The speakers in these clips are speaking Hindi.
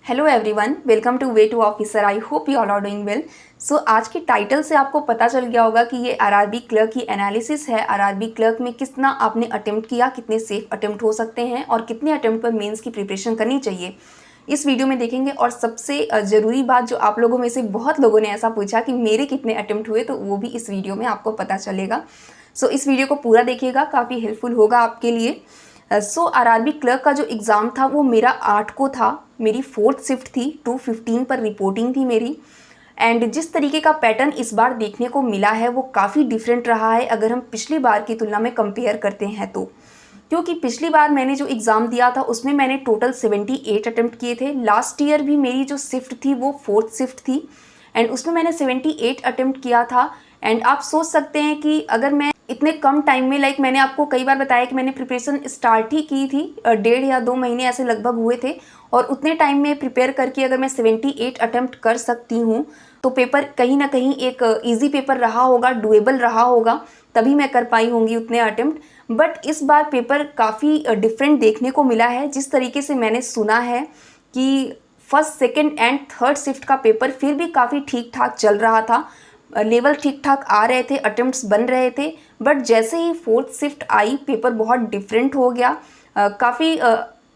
Hello everyone, welcome to way to officer. I hope you all are doing well. So आज की टाइटल से आपको पता चल गया होगा कि ये आरआरबी क्लर्क की एनालिसिस है। आरआरबी क्लर्क में कितना आपने अटेम्प्ट किया, कितने सेफ अटेम्प्ट हो सकते हैं और कितने अटेम्प्ट पर मेंस की प्रिपरेशन करनी चाहिए, इस वीडियो में देखेंगे। और सबसे ज़रूरी बात, जो आप लोगों में से बहुत लोगों ने ऐसा पूछा कि मेरे कितने अटेम्प्ट हुए, तो वो भी इस वीडियो में आपको पता चलेगा। सो इस वीडियो को पूरा देखिएगा, काफ़ी हेल्पफुल होगा आपके लिए। आरआरबी क्लर्क का जो एग्ज़ाम था वो मेरा 8 को था, मेरी 4th शिफ्ट थी, 2:15 पर रिपोर्टिंग थी मेरी। एंड जिस तरीके का पैटर्न इस बार देखने को मिला है वो काफ़ी डिफरेंट रहा है अगर हम पिछली बार की तुलना में कंपेयर करते हैं तो। क्योंकि पिछली बार मैंने जो एग्ज़ाम दिया था उसमें मैंने टोटल 78 अटेम्प्ट किए थे। लास्ट ईयर भी मेरी जो शिफ्ट थी वो 4th शिफ्ट थी एंड उसमें मैंने 78 अटेम्प्ट किया था। एंड आप सोच सकते हैं कि अगर मैं इतने कम टाइम में, मैंने आपको कई बार बताया कि मैंने प्रिपरेशन स्टार्ट ही की थी, 1.5 या 2 महीने ऐसे लगभग हुए थे, और उतने टाइम में प्रिपेयर करके अगर मैं 78 अटेम्प्ट कर सकती हूँ तो पेपर कहीं ना कहीं एक इजी पेपर रहा होगा, डुएबल रहा होगा, तभी मैं कर पाई होंगी उतने अटेम्प्ट। बट इस बार पेपर काफ़ी डिफरेंट देखने को मिला है। जिस तरीके से मैंने सुना है कि first, second and third shift का पेपर फिर भी काफ़ी ठीक ठाक चल रहा था, लेवल ठीक ठाक आ रहे थे, अटेम्प्ट्स बन रहे थे। बट जैसे ही 4th शिफ्ट आई पेपर बहुत डिफरेंट हो गया। काफ़ी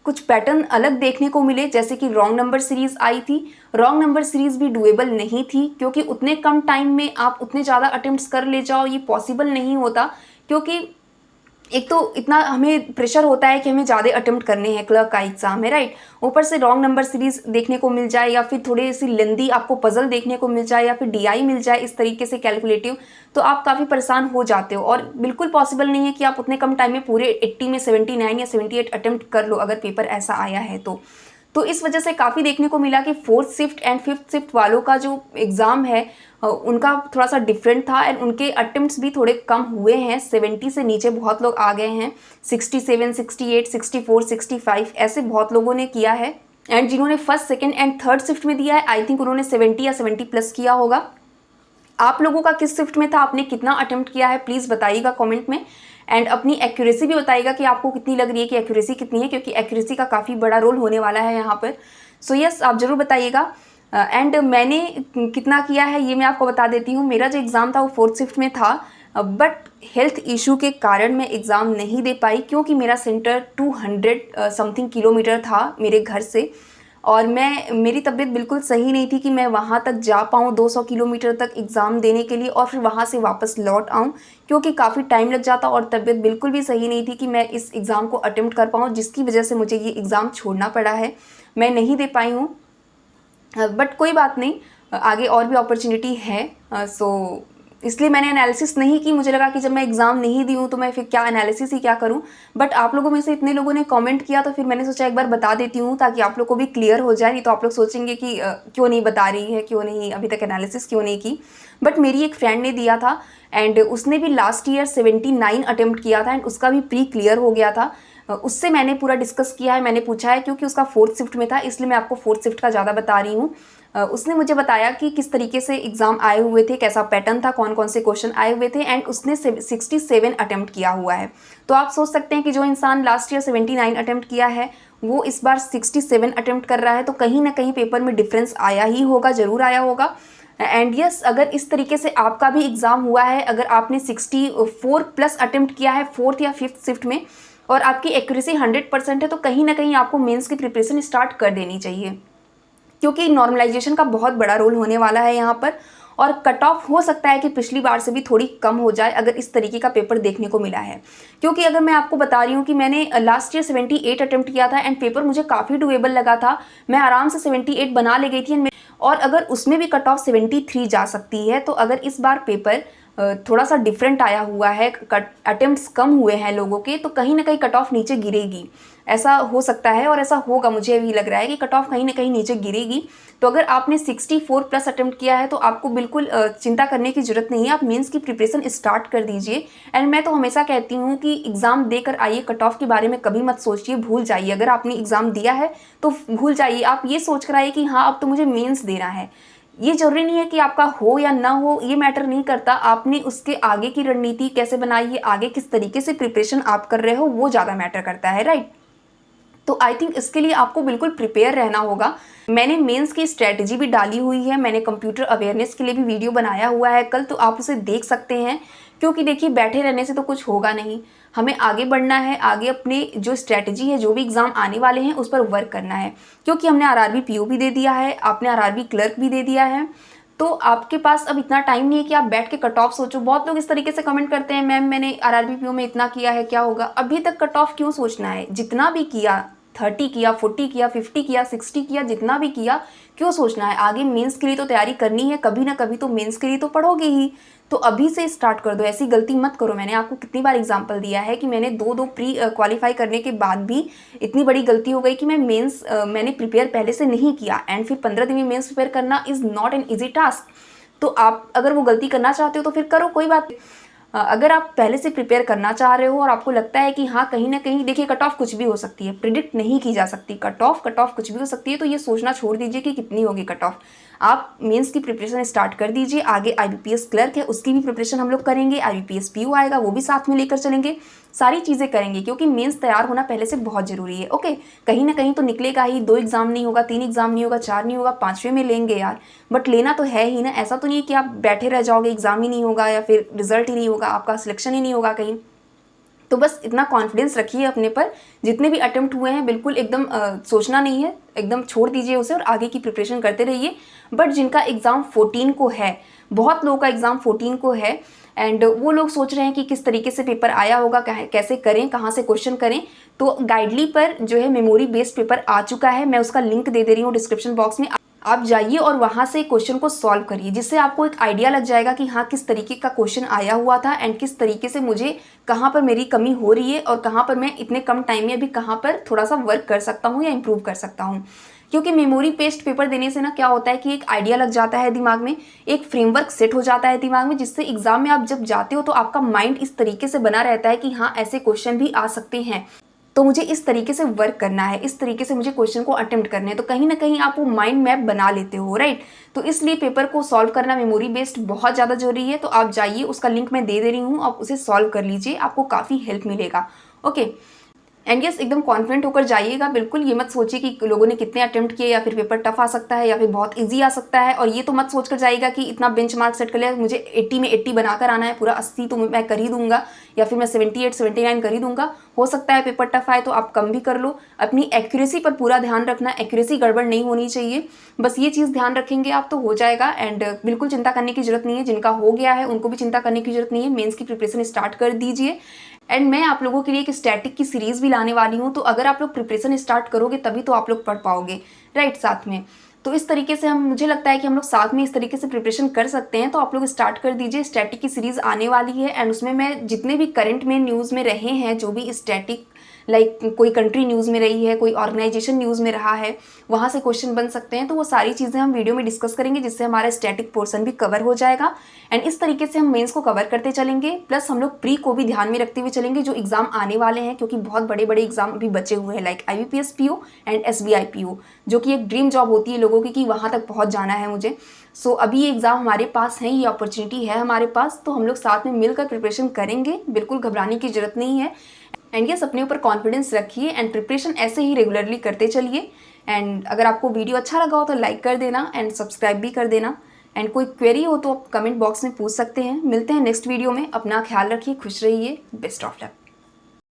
कुछ पैटर्न अलग देखने को मिले, जैसे कि रॉन्ग नंबर सीरीज़ आई थी। रॉन्ग नंबर सीरीज़ भी डुएबल नहीं थी, क्योंकि उतने कम टाइम में आप उतने ज़्यादा अटेम्प्ट्स कर ले जाओ, ये पॉसिबल नहीं होता। क्योंकि एक तो इतना हमें प्रेशर होता है कि हमें ज़्यादा अटेम्प्ट करने हैं, क्लर्क का एग्ज़ाम है, राइट। ऊपर से रॉन्ग नंबर सीरीज़ देखने को मिल जाए, या फिर थोड़ी सी लेंदी आपको पजल देखने को मिल जाए, या फिर डीआई मिल जाए इस तरीके से कैलकुलेटिव, तो आप काफ़ी परेशान हो जाते हो। और बिल्कुल पॉसिबल नहीं है कि आप उतने कम टाइम में पूरे 80 में 79 या 78 अटेम्प्ट कर लो अगर पेपर ऐसा आया है तो इस वजह से काफ़ी देखने को मिला कि 4th shift and 5th shift वालों का जो एग्ज़ाम है उनका थोड़ा सा डिफरेंट था एंड उनके अटेम्प्ट्स भी थोड़े कम हुए हैं। 70 से नीचे बहुत लोग आ गए हैं, 67, 68, 64, 65 ऐसे बहुत लोगों ने किया है। एंड जिन्होंने first, second and third shift में दिया है, आई थिंक उन्होंने 70 या 70 प्लस किया होगा। आप लोगों का किस शिफ्ट में था, आपने कितना अटेम्प्ट किया है, प्लीज़ बताइएगा कमेंट में। एंड अपनी एक्यूरेसी भी बताइएगा कि आपको कितनी लग रही है, कि एक्यूरेसी कितनी है, क्योंकि एक्यूरेसी का काफ़ी बड़ा रोल होने वाला है यहाँ पर। सो यस, आप ज़रूर बताइएगा। एंड मैंने कितना किया है ये मैं आपको बता देती हूँ। मेरा जो एग्ज़ाम था वो 4th शिफ्ट में था, बट हेल्थ इशू के कारण मैं एग्ज़ाम नहीं दे पाई, क्योंकि मेरा सेंटर 200 समथिंग किलोमीटर था मेरे घर से, और मेरी तबीयत बिल्कुल सही नहीं थी कि मैं वहाँ तक जा पाऊँ 200 किलोमीटर तक एग्ज़ाम देने के लिए, और फिर वहाँ से वापस लौट आऊँ, क्योंकि काफ़ी टाइम लग जाता, और तबीयत बिल्कुल भी सही नहीं थी कि मैं इस एग्ज़ाम को अटेम्प्ट कर पाऊँ, जिसकी वजह से मुझे ये एग्ज़ाम छोड़ना पड़ा है, मैं नहीं दे पाई हूँ। बट कोई बात नहीं, आगे और भी अपॉर्चुनिटी है। सो इसलिए मैंने एनालिसिस नहीं की। मुझे लगा कि जब मैं एग्ज़ाम नहीं दी हूँ तो मैं फिर क्या एनालिसिस ही क्या करूँ। बट आप लोगों में से इतने लोगों ने कमेंट किया तो फिर मैंने सोचा एक बार बता देती हूँ, ताकि आप लोग को भी क्लियर हो जाए। नहीं तो आप लोग सोचेंगे कि क्यों नहीं बता रही है, क्यों नहीं अभी तक एनालिसिस क्यों नहीं की। बट मेरी एक फ्रेंड ने दिया था एंड उसने भी लास्ट ईयर 79 अटेम्प्ट किया था एंड उसका भी प्री क्लियर हो गया था। उससे मैंने पूरा डिस्कस किया है, मैंने पूछा है, क्योंकि उसका 4th शिफ्ट में था, इसलिए मैं आपको 4th शिफ्ट का ज़्यादा बता रही हूँ। उसने मुझे बताया कि किस तरीके से एग्ज़ाम आए हुए थे, कैसा पैटर्न था, कौन कौन से क्वेश्चन आए हुए थे, एंड उसने 67 अटेम्प्ट किया हुआ है। तो आप सोच सकते हैं कि जो इंसान लास्ट ईयर 79 अटेम्प्ट किया है वो इस बार 67 अटेम्प्ट कर रहा है, तो कहीं ना कहीं पेपर में डिफरेंस आया ही होगा, ज़रूर आया होगा। एंड यस, अगर इस तरीके से आपका भी एग्ज़ाम हुआ है, अगर आपने 64 प्लस अटेम्प्ट किया है 4th या 5th शिफ्ट में, और आपकी एक्यूरेसी 100% है, तो कहीं ना कहीं आपको मेंस की प्रिपरेशन स्टार्ट कर देनी चाहिए, क्योंकि नॉर्मलाइजेशन का बहुत बड़ा रोल होने वाला है यहाँ पर। और कट ऑफ हो सकता है कि पिछली बार से भी थोड़ी कम हो जाए अगर इस तरीके का पेपर देखने को मिला है। क्योंकि अगर मैं आपको बता रही हूँ कि मैंने लास्ट ईयर 78 अटेम्प्ट किया था एंड पेपर मुझे काफ़ी डुएबल लगा था, मैं आराम से 78 बना ले गई थी, और अगर उसमें भी कट ऑफ 73 जा सकती है, तो अगर इस बार पेपर थोड़ा सा डिफरेंट आया हुआ है, अटेम्प्ट्स कम हुए हैं लोगों के, तो कहीं ना कहीं कट ऑफ नीचे गिरेगी। ऐसा हो सकता है और ऐसा होगा, मुझे भी लग रहा है कि कट ऑफ कहीं ना कहीं नीचे गिरेगी। तो अगर आपने 64 प्लस अटेम्प्ट किया है तो आपको बिल्कुल चिंता करने की ज़रूरत नहीं है, आप मेंस की प्रिपरेशन स्टार्ट कर दीजिए। एंड मैं तो हमेशा कहती हूँ कि एग्ज़ाम देकर आइए, कट ऑफ के बारे में कभी मत सोचिए, भूल जाइए। अगर आपने एग्ज़ाम दिया है तो भूल जाइए, आप ये सोच कर आइए कि हाँ अब तो मुझे मेंस देना है। ये ज़रूरी नहीं है कि आपका हो या ना हो, ये मैटर नहीं करता, आपने उसके आगे की रणनीति कैसे बनाई है, आगे किस तरीके से प्रिपरेशन आप कर रहे हो, वो ज़्यादा मैटर करता है, राइट। तो आई थिंक इसके लिए आपको बिल्कुल प्रिपेयर रहना होगा। मैंने मेंस की स्ट्रेटजी भी डाली हुई है, मैंने कंप्यूटर अवेयरनेस के लिए भी वीडियो बनाया हुआ है कल, तो आप उसे देख सकते हैं। क्योंकि देखिए बैठे रहने से तो कुछ होगा नहीं, हमें आगे बढ़ना है, आगे अपने जो स्ट्रेटजी है, जो भी एग्ज़ाम आने वाले हैं उस पर वर्क करना है। क्योंकि हमने आरआरबी पीओ भी दे दिया है, आपने आरआरबी क्लर्क भी दे दिया है, तो आपके पास अब इतना टाइम नहीं है कि आप बैठ के कट ऑफ सोचो। बहुत लोग इस तरीके से कमेंट करते हैं, मैम मैंने आरआरबी पीओ में इतना किया है, क्या होगा। अभी तक कट ऑफ क्यों सोचना है, जितना भी किया 30 किया, 40 किया, 50 किया, 60 किया, जितना भी किया क्यों सोचना है। आगे मेंस के लिए तो तैयारी करनी है, कभी ना कभी तो मेंस के लिए तो पढ़ोगे ही, तो अभी से स्टार्ट कर दो, ऐसी गलती मत करो। मैंने आपको कितनी बार एग्जांपल दिया है कि मैंने दो प्री क्वालिफाई करने के बाद भी इतनी बड़ी गलती हो गई कि मैंने प्रिपेयर पहले से नहीं किया, एंड फिर 15 दिन में मेंस प्रिपेयर करना is not an easy task. तो आप अगर वो गलती करना चाहते हो तो फिर करो, कोई बात नहीं। अगर आप पहले से प्रिपेयर करना चाह रहे हो और आपको लगता है कि हाँ कहीं ना कहीं, देखिए कट ऑफ कुछ भी हो सकती है, प्रिडिक्ट नहीं की जा सकती, कट ऑफ कुछ भी हो सकती है, तो ये सोचना छोड़ दीजिए कि कितनी होगी कट ऑफ। आप मेंस की प्रिपरेशन स्टार्ट कर दीजिए। आगे आईबीपीएस क्लर्क है, उसकी भी प्रिपरेशन हम लोग करेंगे, आईबीपीएस पीओ आएगा, वो भी साथ में लेकर चलेंगे, सारी चीज़ें करेंगे, क्योंकि मेंस तैयार होना पहले से बहुत ज़रूरी है। ओके, कहीं ना कहीं तो निकलेगा ही, 2 एग्जाम नहीं होगा, 3 एग्जाम नहीं होगा, 4 नहीं होगा, 5वें में लेंगे यार, बट लेना तो है ही ना। ऐसा तो नहीं है कि आप बैठे रह जाओगे, एग्जाम ही नहीं होगा या फिर रिजल्ट ही नहीं होगा, आपका सिलेक्शन ही नहीं होगा कहीं। तो बस इतना कॉन्फिडेंस रखिए अपने पर, जितने भी अटेम्प्ट हुए हैं बिल्कुल एकदम सोचना नहीं है, एकदम छोड़ दीजिए उसे और आगे की प्रिपरेशन करते रहिए। बट जिनका एग्ज़ाम 14 को है, बहुत लोगों का एग्ज़ाम 14 को है, एंड वो लोग सोच रहे हैं कि किस तरीके से पेपर आया होगा, कैसे करें, कहाँ से क्वेश्चन करें, तो गाइडली पर जो है मेमोरी बेस्ड पेपर आ चुका है, मैं उसका लिंक दे रही हूँ डिस्क्रिप्शन बॉक्स में। आप जाइए और वहाँ से क्वेश्चन को सॉल्व करिए, जिससे आपको एक आइडिया लग जाएगा कि हाँ किस तरीके का क्वेश्चन आया हुआ था एंड किस तरीके से मुझे कहाँ पर मेरी कमी हो रही है और कहाँ पर मैं इतने कम टाइम में अभी कहाँ पर थोड़ा सा वर्क कर सकता हूँ या इम्प्रूव कर सकता हूँ। क्योंकि मेमोरी बेस्ड पेपर देने से ना क्या होता है कि एक आइडिया लग जाता है दिमाग में, एक फ्रेमवर्क सेट हो जाता है दिमाग में, जिससे एग्जाम में आप जब जाते हो तो आपका माइंड इस तरीके से बना रहता है कि हाँ ऐसे क्वेश्चन भी आ सकते हैं, तो मुझे इस तरीके से वर्क करना है, इस तरीके से मुझे क्वेश्चन को अटेम्प्ट करने हैं। तो कहीं ना कहीं आप वो माइंड मैप बना लेते हो, राइट। तो इसलिए पेपर को सॉल्व करना मेमोरी बेस्ड बहुत ज़्यादा जरूरी है। तो आप जाइए, उसका लिंक मैं दे रही हूँ, आप उसे सॉल्व कर लीजिए, आपको काफ़ी हेल्प मिलेगा। ओके, एंड यस, एकदम कॉन्फिडेंट होकर जाइएगा। बिल्कुल ये मत सोचिए कि लोगों ने कितने अटेम्प्ट किए या फिर पेपर टफ आ सकता है या फिर बहुत इजी आ सकता है, और ये तो मत सोचकर जाइएगा कि इतना बेंचमार्क सेट कर लिया, मुझे 80 में 80 बनाकर आना है, पूरा 80 तो मैं कर ही दूंगा या फिर मैं 78 79 कर ही दूंगा। हो सकता है पेपर टफ आए तो आप कम भी कर लो। अपनी एक्यूरेसी पर पूरा ध्यान रखना, एक्यूरेसी गड़बड़ नहीं होनी चाहिए, बस ये चीज़ ध्यान रखेंगे आप तो हो जाएगा। एंड बिल्कुल चिंता करने की जरूरत नहीं है, जिनका हो गया है उनको भी चिंता करने की जरूरत नहीं है। मेंस की प्रिपरेशन स्टार्ट कर दीजिए। एंड मैं आप लोगों के लिए एक स्टैटिक की सीरीज़ भी लाने वाली हूँ, तो अगर आप लोग प्रिपरेशन स्टार्ट करोगे तभी तो आप लोग पढ़ पाओगे, राइट, साथ में। तो इस तरीके से मुझे लगता है कि हम लोग साथ में इस तरीके से प्रिपरेशन कर सकते हैं। तो आप लोग स्टार्ट कर दीजिए, स्टैटिक की सीरीज़ आने वाली है, एंड उसमें मैं जितने भी करंट में न्यूज़ में रहे हैं, जो भी स्टैटिक लाइक कोई कंट्री न्यूज़ में रही है, कोई ऑर्गेनाइजेशन न्यूज़ में रहा है, वहाँ से क्वेश्चन बन सकते हैं, तो वो सारी चीज़ें हम वीडियो में डिस्कस करेंगे, जिससे हमारा स्टैटिक पोर्शन भी कवर हो जाएगा। एंड इस तरीके से हम मेंस को कवर करते चलेंगे, प्लस हम लोग प्री को भी ध्यान में रखते हुए चलेंगे, जो एग्जाम आने वाले हैं, क्योंकि बहुत बड़े बड़े एग्जाम अभी बचे हुए हैं, like IBPS PO and SBI PO, जो कि एक ड्रीम जॉब होती है लोगों की कि वहाँ तक पहुँच जाना है मुझे। सो अभी ये एग्ज़ाम हमारे पास है, ये अपॉर्चुनिटी है हमारे पास, तो हम लोग साथ में मिलकर प्रिपरेशन करेंगे, बिल्कुल घबराने की जरूरत नहीं है। एंड यस, अपने ऊपर कॉन्फिडेंस रखिए एंड प्रिपरेशन ऐसे ही रेगुलरली करते चलिए। एंड अगर आपको वीडियो अच्छा लगा हो तो लाइक कर देना एंड सब्सक्राइब भी कर देना। एंड कोई क्वेरी हो तो आप कमेंट बॉक्स में पूछ सकते हैं। मिलते हैं नेक्स्ट वीडियो में, अपना ख्याल रखिए, खुश रहिए, बेस्ट ऑफ लक।